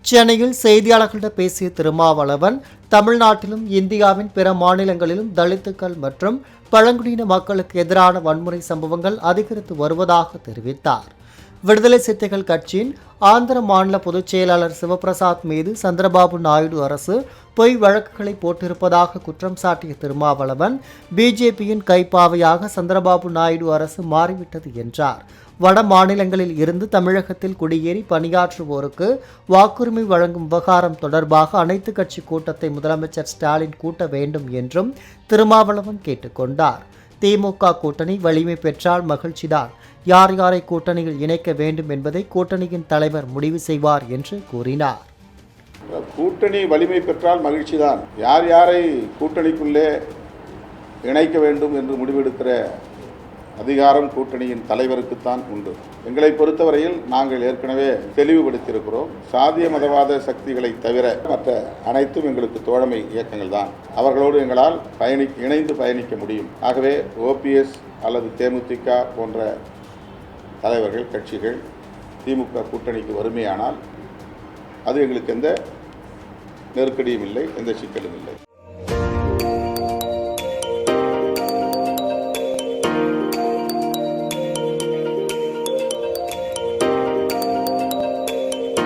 சென்னையில் செய்தியாளர்களிடம் பேசிய திருமாவளவன், தமிழ்நாட்டிலும் இந்தியாவின் பிற மாநிலங்களிலும் தலித்துக்கள் மற்றும் பழங்குடியின மக்களுக்கு எதிரான வன்முறை சம்பவங்கள் அதிகரித்து வருவதாக தெரிவித்தார். விடுதலை சிறுத்தைகள் கட்சியின் ஆந்திர மாநில பொதுச் செயலாளர் சிவபிரசாத் மீது சந்திரபாபு நாயுடு அரசு பொய் வழக்குகளை போட்டிருப்பதாக குற்றம் சாட்டிய திருமாவளவன், பிஜேபியின் கைப்பாவையாக சந்திரபாபு நாயுடு அரசு மாறிவிட்டது என்றார். வட மாநிலங்களில் இருந்து தமிழகத்தில் குடியேறி பணியாற்றுவோருக்கு வாக்குரிமை வழங்கும் விவகாரம் தொடர்பாக அனைத்து கட்சி கூட்டத்தை முதலமைச்சர் ஸ்டாலின் கூட்ட வேண்டும் என்றும் திருமாவளவன் கேட்டுக்கொண்டார். திமுக கூட்டணி வலிமை பெற்றால் மகிழ்ச்சிதான். யார் யாரை கூட்டணியில் இணைக்க வேண்டும் என்பதை கூட்டணியின் தலைவர் முடிவு செய்வார் என்று கூறினார். கூட்டணி வலிமை பெற்றால் மகிழ்ச்சிதான். யார் யாரை கூட்டணிக்குள்ளே இணைக்க வேண்டும் என்று முடிவெடுக்கிற அதிகாரம் கூட்டணியின் தலைவருக்குத்தான் உண்டு. எங்களை பொறுத்தவரையில் நாங்கள் ஏற்கனவே தெளிவுபடுத்தியிருக்கிறோம். சாதிய மதவாத சக்திகளை தவிர மற்ற அனைத்தும் எங்களுக்கு தோழமை இயக்கங்கள் தான். அவர்களோடு எங்களால் இணைந்து பயணிக்க முடியும். ஆகவே ஓபிஎஸ் அல்லது தேமுதிக போன்ற தலைவர்கள் கட்சிகள் திமுக கூட்டணிக்கு வறுமையானால் அது எங்களுக்கு எந்த நெருக்கடியும் இல்லை, எந்த சிக்கலும் இல்லை.